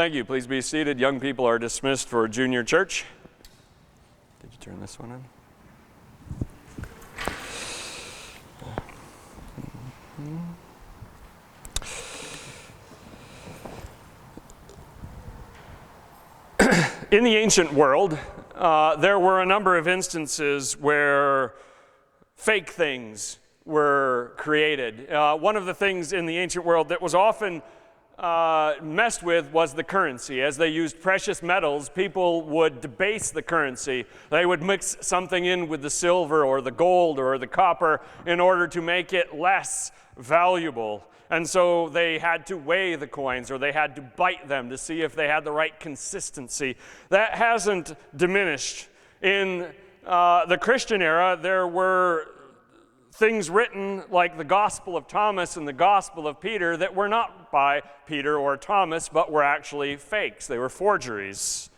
Thank you. Please be seated. Young people are dismissed for junior church. Did you turn this one on? In the ancient world, there were a number of instances where fake things were created. One of the things in the ancient world that was often messed with was the currency. As they used precious metals, people would debase the currency. They would mix something in with the silver or the gold or the copper in order to make it less valuable. And so they had to weigh the coins, or they had to bite them to see if they had the right consistency. That hasn't diminished. In the Christian era, there were things written like the Gospel of Thomas and the Gospel of Peter that were not by Peter or Thomas, but were actually fakes. They were forgeries.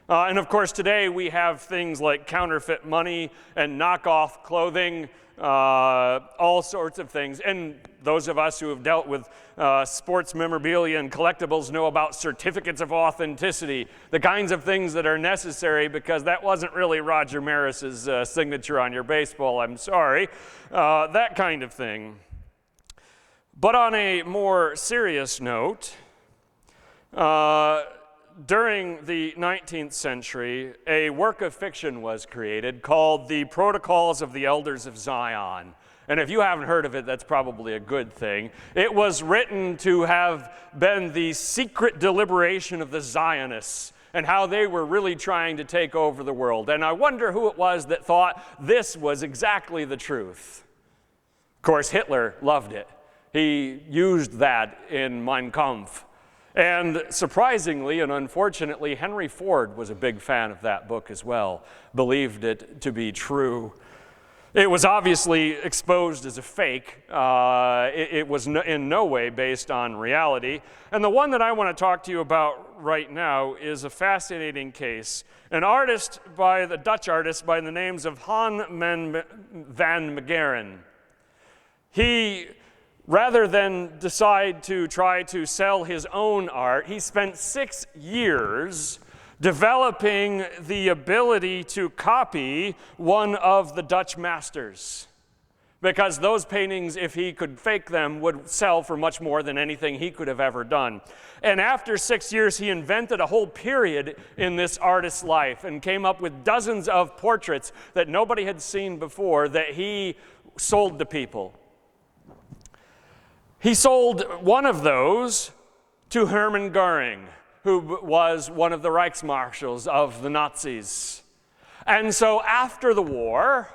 And of course, today we have things like counterfeit money and knockoff clothing, all sorts of things. And those of us who have dealt with sports memorabilia and collectibles know about certificates of authenticity, the kinds of things that are necessary, because that wasn't really Roger Maris's signature on your baseball, I'm sorry, that kind of thing. But on a more serious note, during the 19th century, a work of fiction was created called The Protocols of the Elders of Zion. And if you haven't heard of it, that's probably a good thing. It was written to have been the secret deliberation of the Zionists and how they were really trying to take over the world. And I wonder who it was that thought this was exactly the truth. Of course, Hitler loved it. He used that in Mein Kampf. And surprisingly and unfortunately, Henry Ford was a big fan of that book as well, believed it to be true. It was obviously exposed as a fake. It was in no way based on reality. And the one that I want to talk to you about right now is a fascinating case. An artist the Dutch artist by the names of Han van Meegeren. He, rather than decide to try to sell his own art, he spent 6 years developing the ability to copy one of the Dutch masters. Because those paintings, if he could fake them, would sell for much more than anything he could have ever done. And after 6 years, he invented a whole period in this artist's life and came up with dozens of portraits that nobody had seen before that he sold to people. He sold one of those to Hermann Göring, who was one of the Reichsmarshals of the Nazis. And so after the war,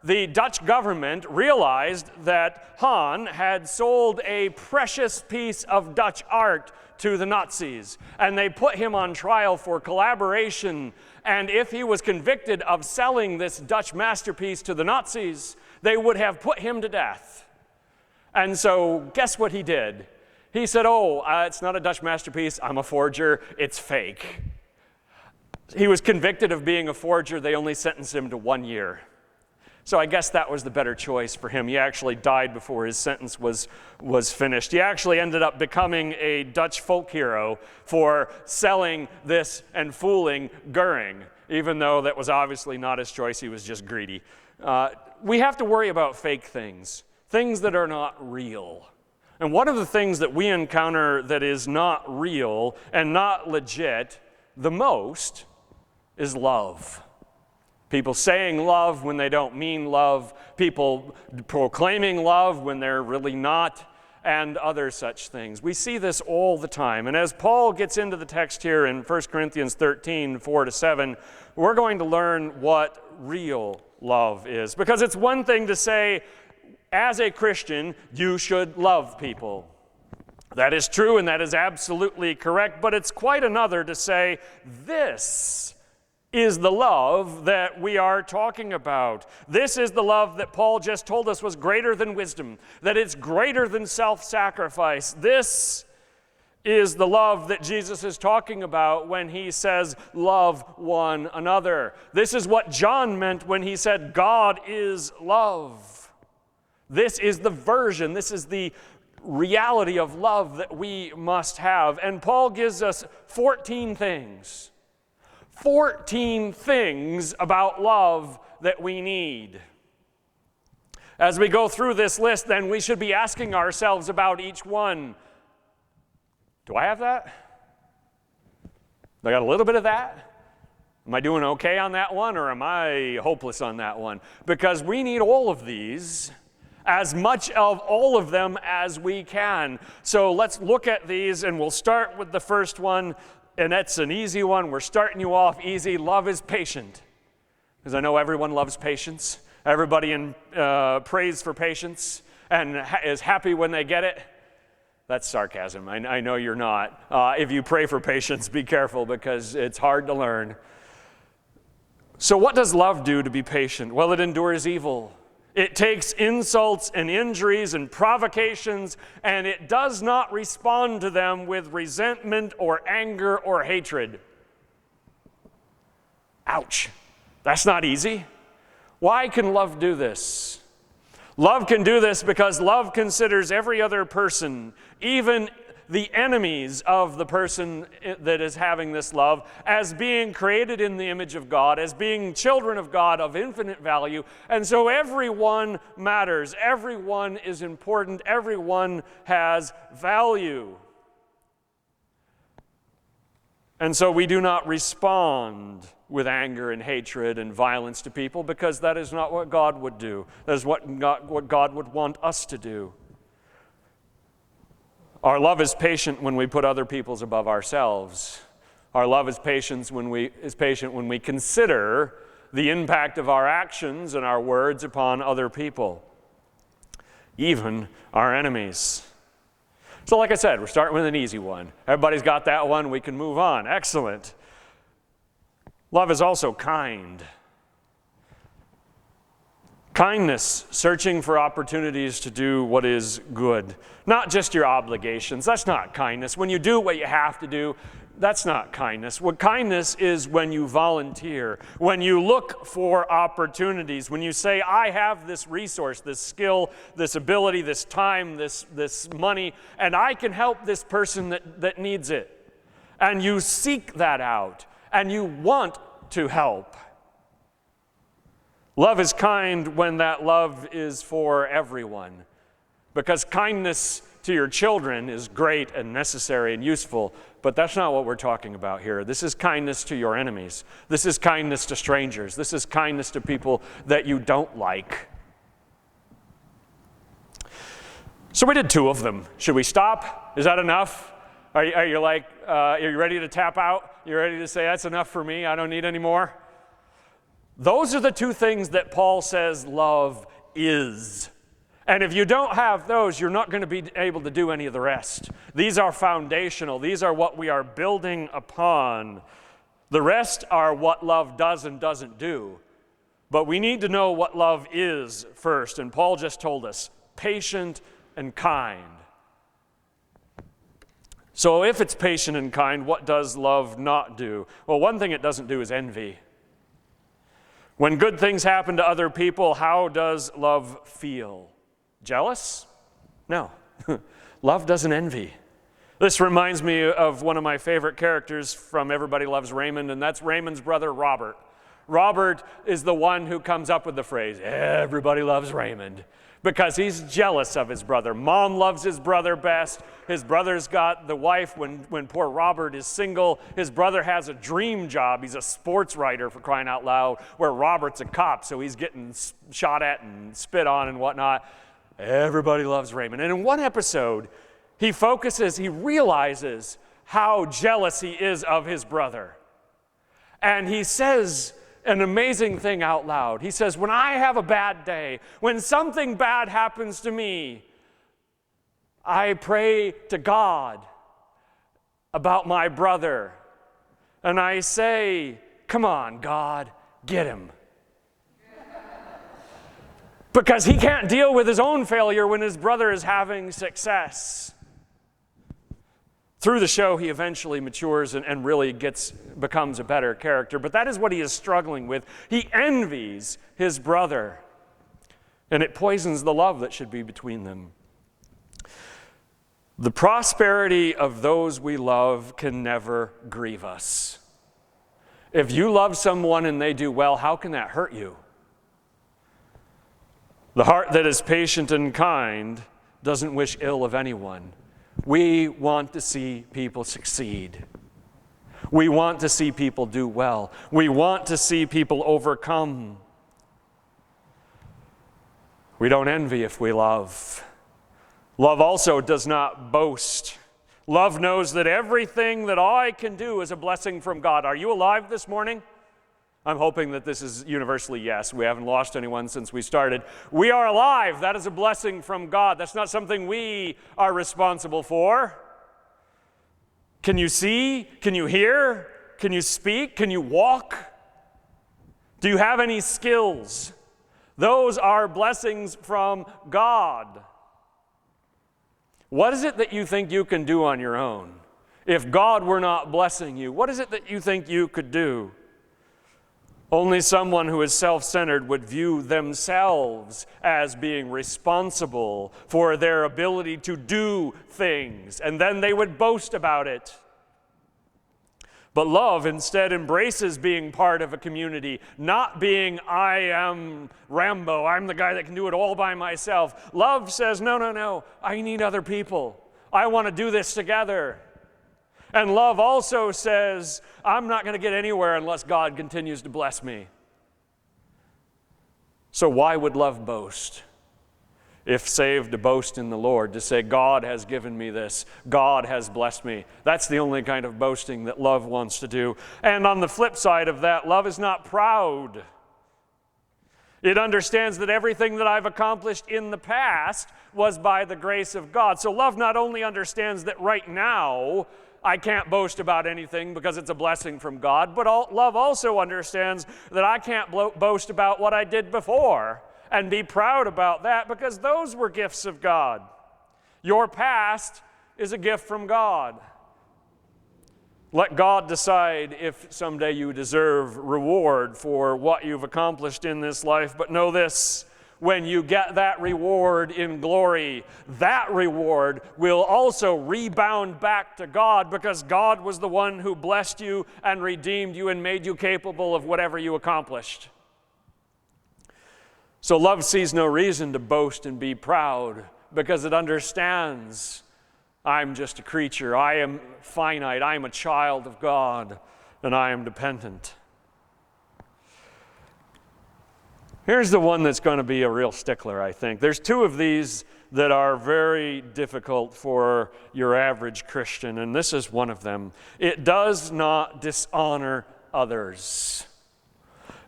the Dutch government realized that Han had sold a precious piece of Dutch art to the Nazis, and they put him on trial for collaboration. And if he was convicted of selling this Dutch masterpiece to the Nazis, they would have put him to death. And so guess what he did? He said, it's not a Dutch masterpiece, I'm a forger, it's fake. He was convicted of being a forger. They only sentenced him to 1 year. So I guess that was the better choice for him. He actually died before his sentence was finished. He actually ended up becoming a Dutch folk hero for selling this and fooling Göring, even though that was obviously not his choice. He was just greedy. We have to worry about fake things that are not real. And one of the things that we encounter that is not real and not legit the most is love. People saying love when they don't mean love, people proclaiming love when they're really not, and other such things. We see this all the time. And as Paul gets into the text here in 1 Corinthians 13, 4-7, we're going to learn what real love is. Because it's one thing to say, as a Christian, you should love people. That is true and that is absolutely correct, but it's quite another to say, this is the love that we are talking about. This is the love that Paul just told us was greater than wisdom, that it's greater than self-sacrifice. This is the love that Jesus is talking about when he says, love one another. This is what John meant when he said, God is love. This is the version, this is the reality of love that we must have. And Paul gives us 14 things. 14 things about love that we need. As we go through this list, then we should be asking ourselves about each one. Do I have that? I got a little bit of that? Am I doing okay on that one, or am I hopeless on that one? Because we need all of these, as much of all of them as we can. So let's look at these, and we'll start with the first one, and that's an easy one. We're starting you off easy. Love is patient. Because I know everyone loves patience. Everybody prays for patience and is happy when they get it. That's sarcasm. I know you're not. If you pray for patience, be careful, because it's hard to learn. So what does love do to be patient? Well, it endures evil. It takes insults and injuries and provocations, and it does not respond to them with resentment or anger or hatred. Ouch. That's not easy. Why can love do this? Love can do this because love considers every other person, even the enemies of the person that is having this love, as being created in the image of God, as being children of God of infinite value. And so everyone matters. Everyone is important. Everyone has value. And so we do not respond with anger and hatred and violence to people, because that is not what God would do. That is what God would want us to do. Our love is patient when we put other people's above ourselves. Our love is patient when we consider the impact of our actions and our words upon other people, even our enemies. So like I said, we're starting with an easy one. Everybody's got that one. We can move on. Excellent. Love is also kind. Kindness, searching for opportunities to do what is good. Not just your obligations. That's not kindness. When you do what you have to do, that's not kindness. What kindness is when you volunteer, when you look for opportunities, when you say, I have this resource, this skill, this ability, this time, this money, and I can help this person that needs it. And you seek that out, and you want to help. Love is kind when that love is for everyone, because kindness to your children is great and necessary and useful, but that's not what we're talking about here. This is kindness to your enemies. This is kindness to strangers. This is kindness to people that you don't like. So we did 2 of them. Should we stop? Is that enough? Are you ready to tap out? You ready to say, that's enough for me, I don't need any more? Those are the 2 things that Paul says love is. And if you don't have those, you're not going to be able to do any of the rest. These are foundational. These are what we are building upon. The rest are what love does and doesn't do. But we need to know what love is first. And Paul just told us, patient and kind. So if it's patient and kind, what does love not do? Well, one thing it doesn't do is envy. When good things happen to other people, how does love feel? Jealous? No. Love doesn't envy. This reminds me of one of my favorite characters from Everybody Loves Raymond, and that's Raymond's brother, Robert. Robert is the one who comes up with the phrase, everybody loves Raymond, because he's jealous of his brother. Mom loves his brother best. His brother's got the wife when poor Robert is single. His brother has a dream job. He's a sports writer, for crying out loud, where Robert's a cop, so he's getting shot at and spit on and whatnot. Everybody loves Raymond. And in one episode, he realizes how jealous he is of his brother. And he says an amazing thing out loud. He says, when I have a bad day, when something bad happens to me, I pray to God about my brother. And I say, come on, God, get him. Because he can't deal with his own failure when his brother is having success. Through the show, he eventually matures and really becomes a better character. But that is what he is struggling with. He envies his brother, and it poisons the love that should be between them. The prosperity of those we love can never grieve us. If you love someone and they do well, how can that hurt you? The heart that is patient and kind doesn't wish ill of anyone. We want to see people succeed. We want to see people do well. We want to see people overcome. We don't envy if we love. Love also does not boast. Love knows that everything that I can do is a blessing from God. Are you alive this morning? I'm hoping that this is universally yes. We haven't lost anyone since we started. We are alive. That is a blessing from God. That's not something we are responsible for. Can you see? Can you hear? Can you speak? Can you walk? Do you have any skills? Those are blessings from God. What is it that you think you can do on your own? If God were not blessing you, what is it that you think you could do? Only someone who is self-centered would view themselves as being responsible for their ability to do things, and then they would boast about it. But love instead embraces being part of a community, not being, I am Rambo, I'm the guy that can do it all by myself. Love says, no, I need other people. I want to do this together. And love also says, I'm not going to get anywhere unless God continues to bless me. So why would love boast? If saved, to boast in the Lord, to say, God has given me this, God has blessed me. That's the only kind of boasting that love wants to do. And on the flip side of that, love is not proud. It understands that everything that I've accomplished in the past was by the grace of God. So love not only understands that right now I can't boast about anything because it's a blessing from God, but love also understands that I can't boast about what I did before and be proud about that because those were gifts of God. Your past is a gift from God. Let God decide if someday you deserve reward for what you've accomplished in this life, but know this, when you get that reward in glory, that reward will also rebound back to God because God was the one who blessed you and redeemed you and made you capable of whatever you accomplished. So love sees no reason to boast and be proud because it understands I'm just a creature, I am finite, I am a child of God, and I am dependent. Here's the one that's going to be a real stickler, I think. There's two of these that are very difficult for your average Christian, and this is one of them. It does not dishonor others.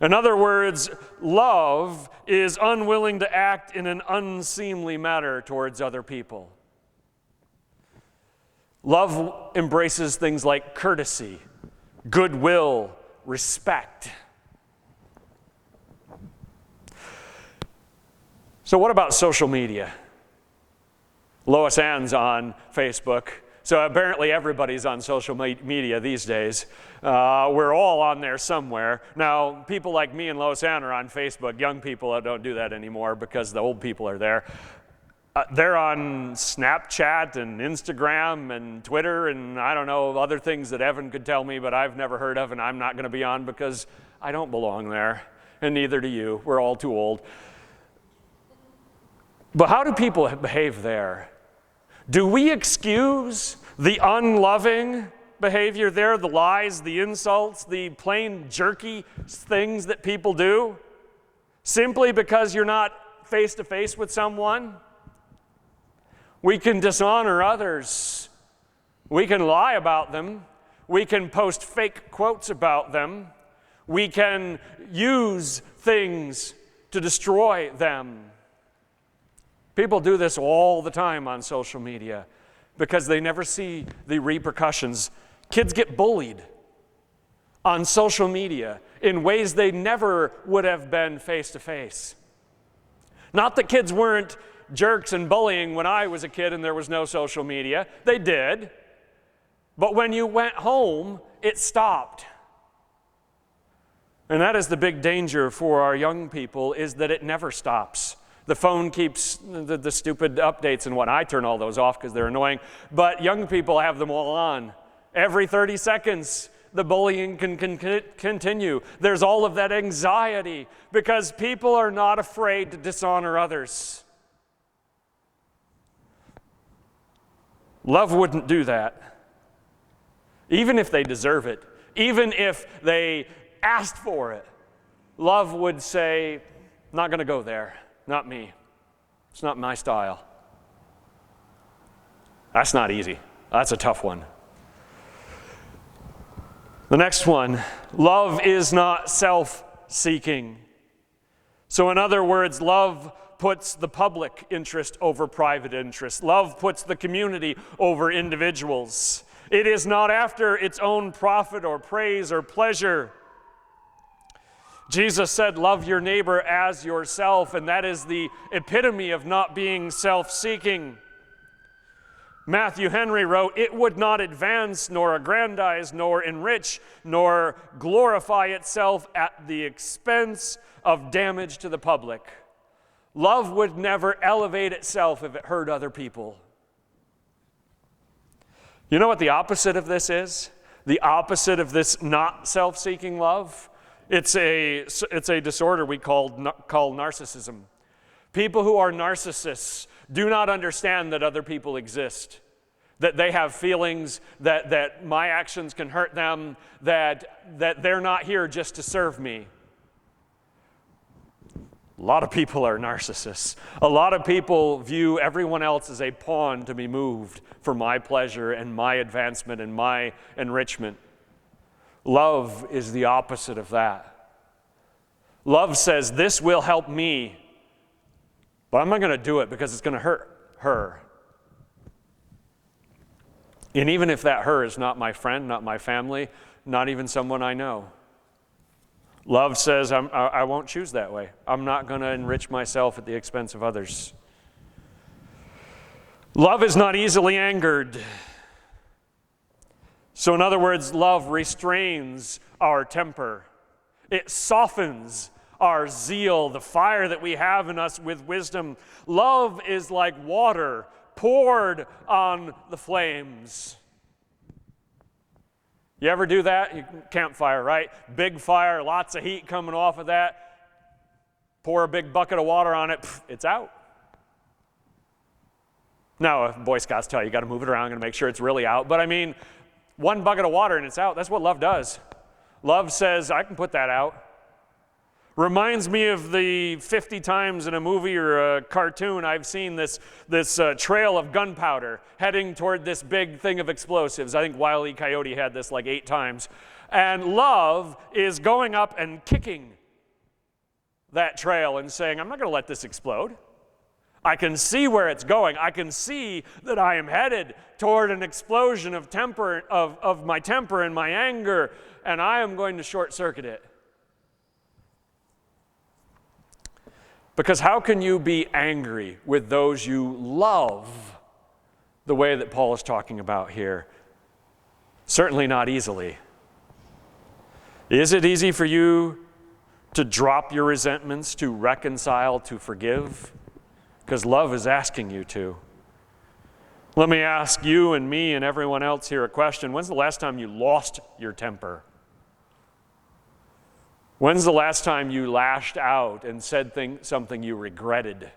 In other words, love is unwilling to act in an unseemly manner towards other people. Love embraces things like courtesy, goodwill, respect. So what about social media? Lois Ann's on Facebook. So apparently everybody's on social media these days. We're all on there somewhere. Now, people like me and Lois Ann are on Facebook. Young people don't do that anymore because the old people are there. They're on Snapchat and Instagram and Twitter and I don't know, other things that Evan could tell me, but I've never heard of and I'm not going to be on because I don't belong there, and neither do you. We're all too old. But how do people behave there? Do we excuse the unloving behavior there, the lies, the insults, the plain jerky things that people do, simply because you're not face-to-face with someone? We can dishonor others. We can lie about them. We can post fake quotes about them. We can use things to destroy them. People do this all the time on social media because they never see the repercussions. Kids get bullied on social media in ways they never would have been face-to-face. Not that kids weren't jerks and bullying when I was a kid and there was no social media. They did. But when you went home, it stopped. And that is the big danger for our young people, is that it never stops. The phone keeps the stupid updates and what. I turn all those off because they're annoying. But young people have them all on. Every 30 seconds, the bullying can continue. There's all of that anxiety because people are not afraid to dishonor others. Love wouldn't do that. Even if they deserve it, even if they asked for it, love would say, not going to go there. Not me. It's not my style. That's not easy. That's a tough one. The next one, love is not self-seeking. So in other words, love puts the public interest over private interest. Love puts the community over individuals. It is not after its own profit or praise or pleasure. Jesus said, love your neighbor as yourself, and that is the epitome of not being self-seeking. Matthew Henry wrote, it would not advance, nor aggrandize, nor enrich, nor glorify itself at the expense of damage to the public. Love would never elevate itself if it hurt other people. You know what the opposite of this is? The opposite of this not self-seeking love? It's a disorder we call narcissism. People who are narcissists do not understand that other people exist, that they have feelings, that my actions can hurt them, that they're not here just to serve me. A lot of people are narcissists. A lot of people view everyone else as a pawn to be moved for my pleasure and my advancement and my enrichment. Love is the opposite of that. Love says, this will help me, but I'm not going to do it because it's going to hurt her. And even if that her is not my friend, not my family, not even someone I know. Love says, I won't choose that way. I'm not going to enrich myself at the expense of others. Love is not easily angered. So in other words, love restrains our temper. It softens our zeal, the fire that we have in us with wisdom. Love is like water poured on the flames. You ever do that? Campfire, right? Big fire, lots of heat coming off of that. Pour a big bucket of water on it, it's out. Now, Boy Scouts tell you, you got to move it around and make sure it's really out. But I mean, one bucket of water and it's out. That's what love does. Love says, I can put that out. Reminds me of the 50 times in a movie or a cartoon I've seen this trail of gunpowder heading toward this big thing of explosives. I think Wile E. Coyote had this like 8 times. And love is going up and kicking that trail and saying, I'm not going to let this explode. I can see where it's going. I can see that I am headed toward an explosion of temper, of my temper and my anger, and I am going to short-circuit it. Because how can you be angry with those you love the way that Paul is talking about here? Certainly not easily. Is it easy for you to drop your resentments, to reconcile, to forgive? Because love is asking you to. Let me ask you and me and everyone else here a question. When's the last time you lost your temper? When's the last time you lashed out and said something you regretted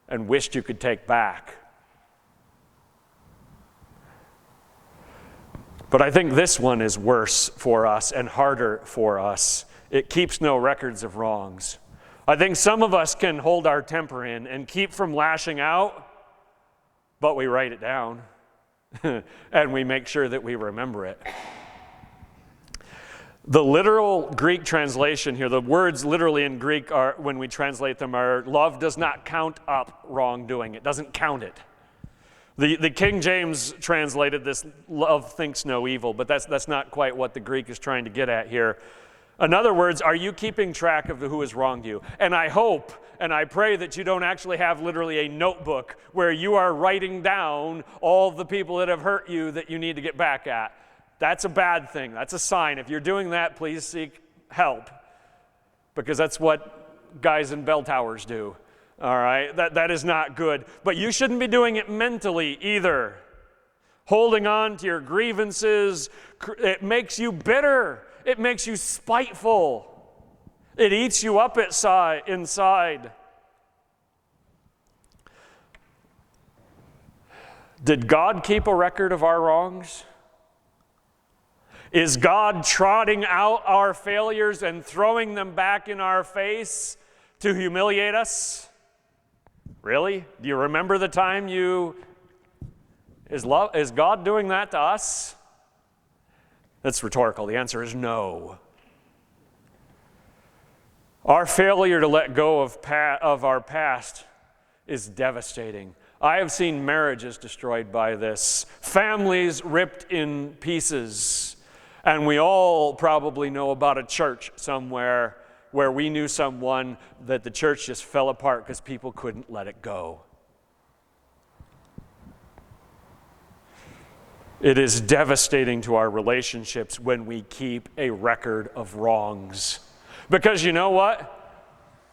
and wished you could take back? But I think this one is worse for us and harder for us. It keeps no records of wrongs. I think some of us can hold our temper in and keep from lashing out, but we write it down and we make sure that we remember it. The literal Greek translation here, the words literally in Greek are, when we translate them, are love does not count up wrongdoing. It doesn't count it. The King James translated this, love thinks no evil, but that's not quite what the Greek is trying to get at here. In other words, are you keeping track of who has wronged you? And I hope and I pray that you don't actually have literally a notebook where you are writing down all the people that have hurt you that you need to get back at. That's a bad thing. That's a sign. If you're doing that, please seek help, because that's what guys in bell towers do. All right, that is not good. But you shouldn't be doing it mentally either. Holding on to your grievances, it makes you bitter. It makes you spiteful. It eats you up inside. Did God keep a record of our wrongs? Is God trotting out our failures and throwing them back in our face to humiliate us? Really? Do you remember the time Is God doing that to us? That's rhetorical. The answer is no. Our failure to let go of our past is devastating. I have seen marriages destroyed by this, families ripped in pieces, and we all probably know about a church somewhere where we knew someone that the church just fell apart because people couldn't let it go. It is devastating to our relationships when we keep a record of wrongs. Because you know what?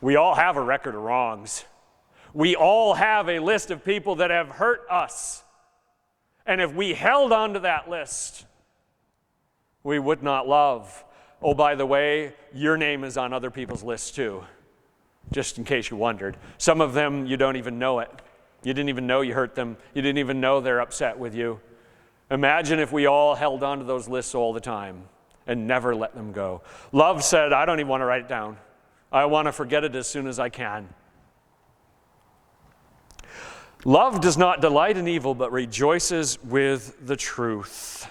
We all have a record of wrongs. We all have a list of people that have hurt us. And if we held on to that list, we would not love. Oh, by the way, your name is on other people's lists too, just in case you wondered. Some of them, you don't even know it. You didn't even know you hurt them. You didn't even know they're upset with you. Imagine if we all held on to those lists all the time and never let them go. Love said, I don't even want to write it down. I want to forget it as soon as I can. Love does not delight in evil, but rejoices with the truth.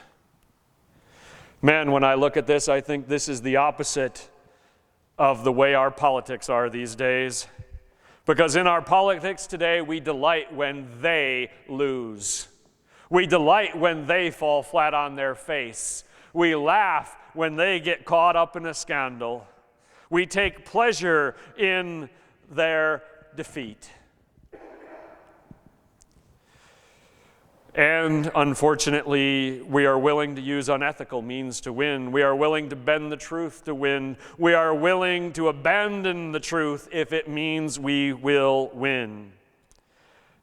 Man, when I look at this, I think this is the opposite of the way our politics are these days. Because in our politics today, we delight when they lose. We delight when they fall flat on their face. We laugh when they get caught up in a scandal. We take pleasure in their defeat. And unfortunately, we are willing to use unethical means to win. We are willing to bend the truth to win. We are willing to abandon the truth if it means we will win.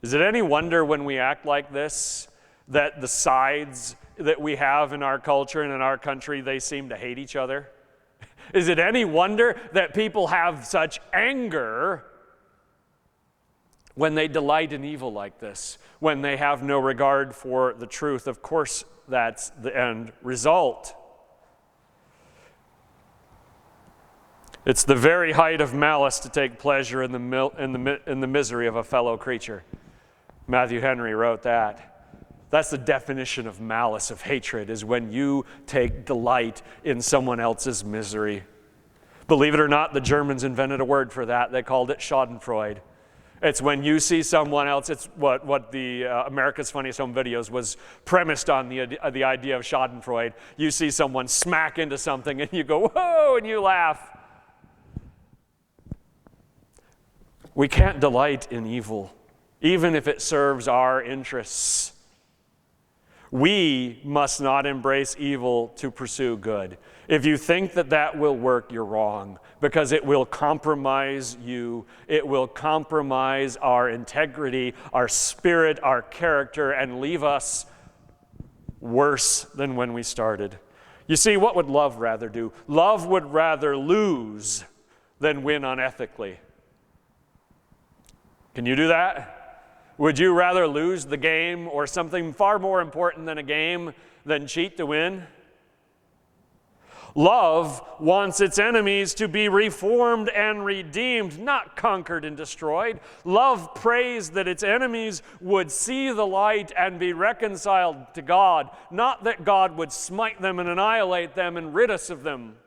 Is it any wonder when we act like this that the sides that we have in our culture and in our country, they seem to hate each other? Is it any wonder that people have such anger when they delight in evil like this, when they have no regard for the truth? Of course, that's the end result. It's the very height of malice to take pleasure in the misery of a fellow creature. Matthew Henry wrote that. That's the definition of malice, of hatred, is when you take delight in someone else's misery. Believe it or not, the Germans invented a word for that. They called it schadenfreude. It's when you see someone else. It's what the America's Funniest Home Videos was premised on, the idea of schadenfreude. You see someone smack into something and you go, whoa, and you laugh. We can't delight in evil, even if it serves our interests. We must not embrace evil to pursue good. If you think that that will work, you're wrong, because it will compromise you. It will compromise our integrity, our spirit, our character, and leave us worse than when we started. You see, what would love rather do? Love would rather lose than win unethically. Can you do that? Would you rather lose the game or something far more important than a game than cheat to win? Love wants its enemies to be reformed and redeemed, not conquered and destroyed. Love prays that its enemies would see the light and be reconciled to God, not that God would smite them and annihilate them and rid us of them.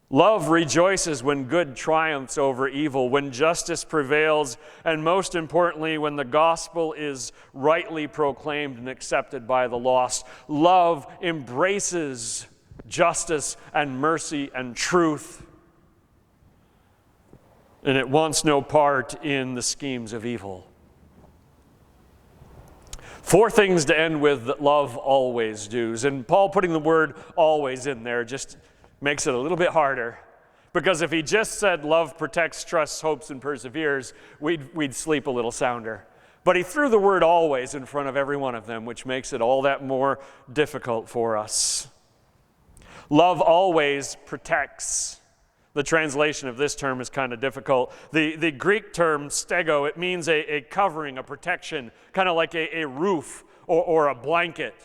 Love rejoices when good triumphs over evil, when justice prevails, and most importantly, when the gospel is rightly proclaimed and accepted by the lost. Love embraces justice and mercy and truth, and it wants no part in the schemes of evil. 4 things to end with that love always does. And Paul putting the word always in there just makes it a little bit harder. Because if he just said love protects, trusts, hopes, and perseveres, we'd sleep a little sounder. But he threw the word always in front of every one of them, which makes it all that more difficult for us. Love always protects. The translation of this term is kind of difficult. The Greek term stego, it means a covering, a protection, kind of like a roof or a blanket.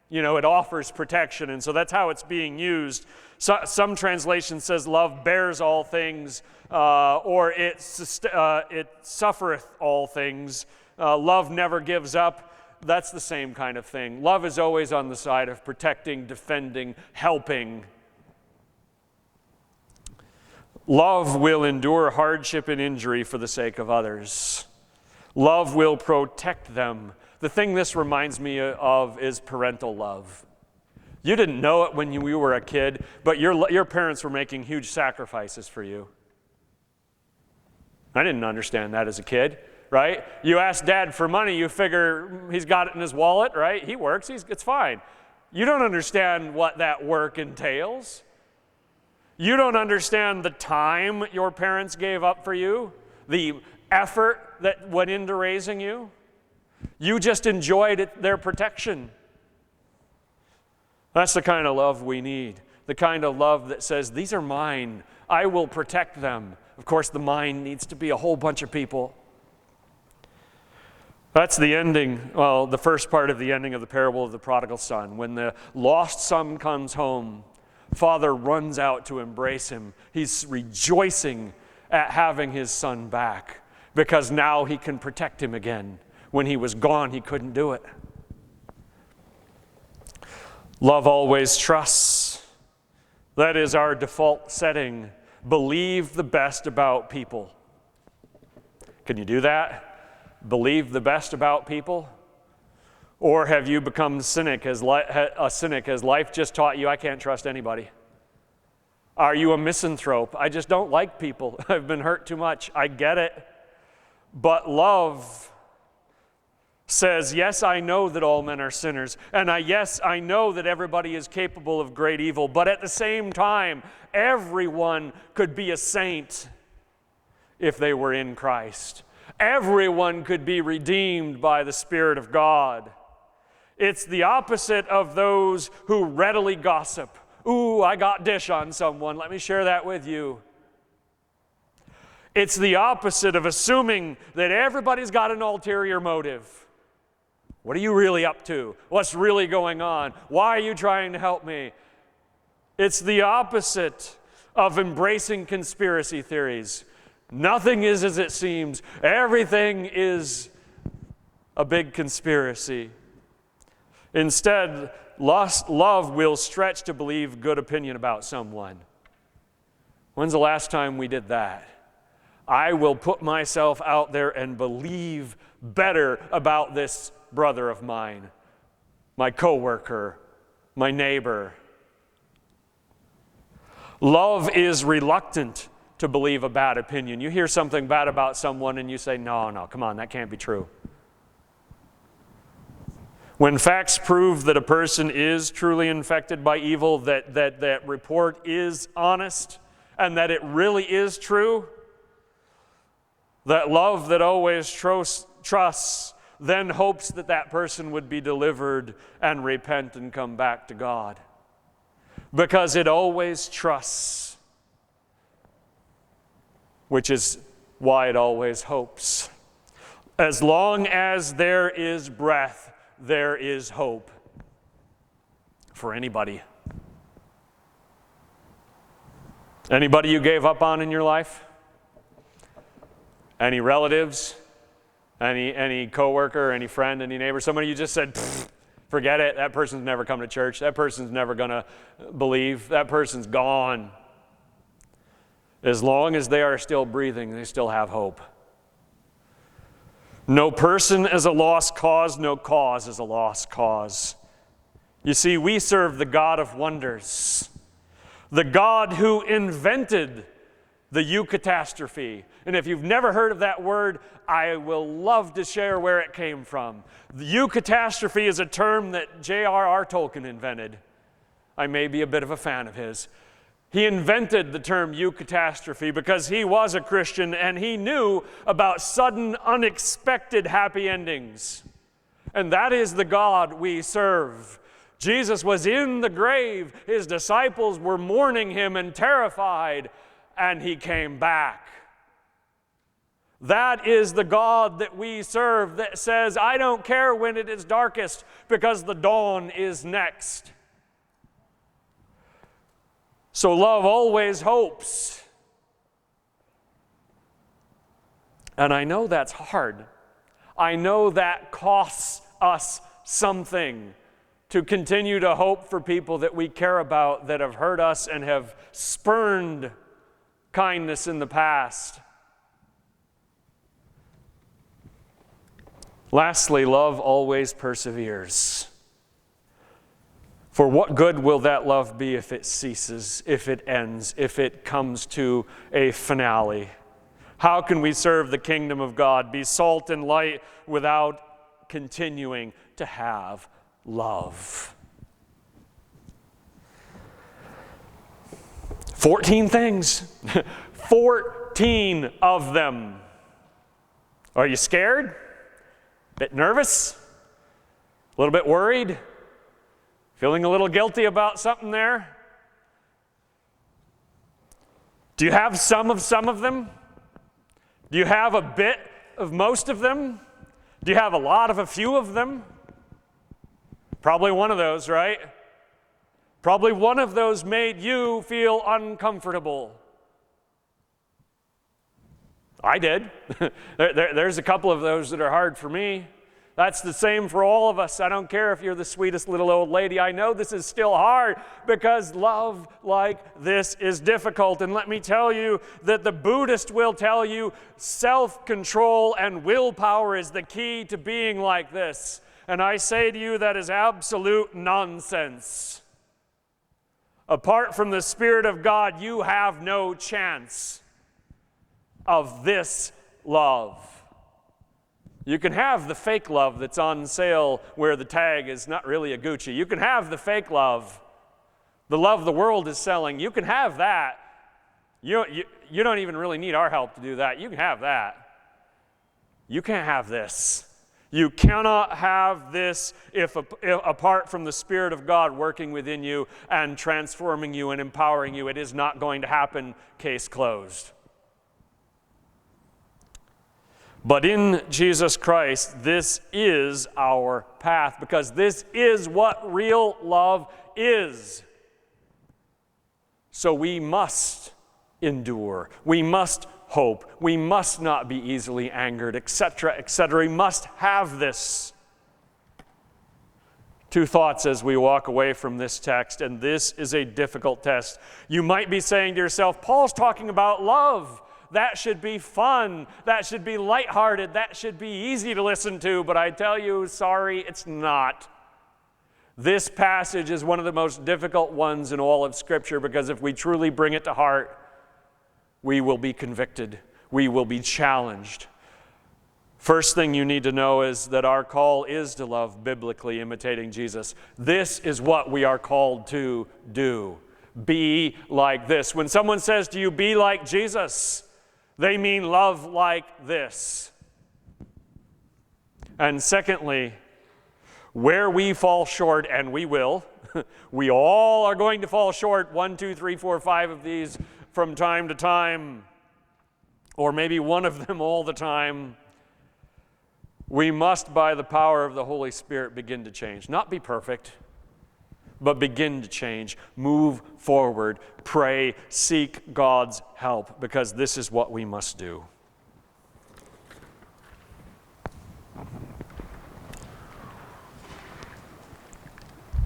It offers protection, and so that's how it's being used. Some translation says love bears all things, or it suffereth all things. Love never gives up. That's the same kind of thing. Love is always on the side of protecting, defending, helping. Love will endure hardship and injury for the sake of others. Love will protect them. The thing this reminds me of is parental love. You didn't know it when you were a kid, but your parents were making huge sacrifices for you. I didn't understand that as a kid, right? You ask dad for money, you figure he's got it in his wallet, right? He works, it's fine. You don't understand what that work entails. You don't understand the time your parents gave up for you, the effort that went into raising you. You just enjoyed their protection. That's the kind of love we need. The kind of love that says, these are mine. I will protect them. Of course, the mine needs to be a whole bunch of people. That's the ending, the first part of the ending of the parable of the prodigal son. When the lost son comes home, father runs out to embrace him. He's rejoicing at having his son back because now he can protect him again. When he was gone, he couldn't do it. Love always trusts. That is our default setting. Believe the best about people. Can you do that? Believe the best about people? Or have you become a cynic? Has life just taught you, I can't trust anybody? Are you a misanthrope? I just don't like people. I've been hurt too much. I get it. But love says, yes, I know that all men are sinners, and yes, I know that everybody is capable of great evil, but at the same time, everyone could be a saint if they were in Christ. Everyone could be redeemed by the Spirit of God. It's the opposite of those who readily gossip. Ooh, I got dish on someone. Let me share that with you. It's the opposite of assuming that everybody's got an ulterior motive. What are you really up to? What's really going on? Why are you trying to help me? It's the opposite of embracing conspiracy theories. Nothing is as it seems. Everything is a big conspiracy. Instead, love will stretch to believe good opinion about someone. When's the last time we did that? I will put myself out there and believe better about this brother of mine, my coworker, my neighbor. Love is reluctant to believe a bad opinion. You hear something bad about someone and you say, no, come on, that can't be true. When facts prove that a person is truly infected by evil, that report is honest, and that it really is true, that love that always trusts then hopes that person would be delivered and repent and come back to God. Because it always trusts, which is why it always hopes. As long as there is breath, there is hope for anybody. Anybody you gave up on in your life? Any relatives? Any coworker, any friend, any neighbor, somebody you just said, forget it, that person's never come to church, that person's never going to believe, that person's gone. As long as they are still breathing, they still have hope. No person is a lost cause, no cause is a lost cause. You see, we serve the God of wonders, the God who invented the You Catastrophe. And if you've never heard of that word, I will love to share where it came from. The You Catastrophe is a term that J.R.R. Tolkien invented. I may be a bit of a fan of his. He invented the term "You Catastrophe" because he was a Christian and he knew about sudden, unexpected happy endings. And that is the God we serve. Jesus was in the grave. His disciples were mourning him and terrified, and he came back. That is the God that we serve, that says, I don't care when it is darkest because the dawn is next. So love always hopes. And I know that's hard. I know that costs us something to continue to hope for people that we care about that have hurt us and have spurned kindness in the past. Lastly, love always perseveres. For what good will that love be if it ceases, if it ends, if it comes to a finale? How can we serve the kingdom of God, be salt and light without continuing to have love? 14 things. 14 of them. Are you scared? Bit nervous? A little bit worried? Feeling a little guilty about something there? Do you have some of them? Do you have a bit of most of them? Do you have a lot of a few of them? Probably one of those, right? Probably one of those made you feel uncomfortable. I did. There's a couple of those that are hard for me. That's the same for all of us. I don't care if you're the sweetest little old lady. I know this is still hard because love like this is difficult. And let me tell you that the Buddhist will tell you self-control and willpower is the key to being like this. And I say to you that is absolute nonsense. Apart from the Spirit of God, you have no chance of this love. You can have the fake love that's on sale where the tag is not really a Gucci. You can have the fake love, the love the world is selling. You can have that. You don't even really need our help to do that. You can have that. You can't have this. You cannot have this if apart from the Spirit of God working within you and transforming you and empowering you. It is not going to happen. Case closed. But in Jesus Christ, this is our path because this is what real love is. So we must endure. We must hope. We must not be easily angered, etc., etc. We must have this. Two thoughts as we walk away from this text, and this is a difficult test. You might be saying to yourself, Paul's talking about love. That should be fun. That should be lighthearted. That should be easy to listen to. But I tell you, sorry, it's not. This passage is one of the most difficult ones in all of Scripture because if we truly bring it to heart, we will be convicted. We will be challenged. First thing you need to know is that our call is to love biblically, imitating Jesus. This is what we are called to do. Be like this. When someone says to you, be like Jesus, they mean love like this. And secondly, where we fall short, and we will, we all are going to fall short 1, 2, 3, 4, 5 of these from time to time, or maybe one of them all the time. We must, by the power of the Holy Spirit, begin to change. Not be perfect, but begin to change. Move forward. Pray. Seek God's help, because this is what we must do.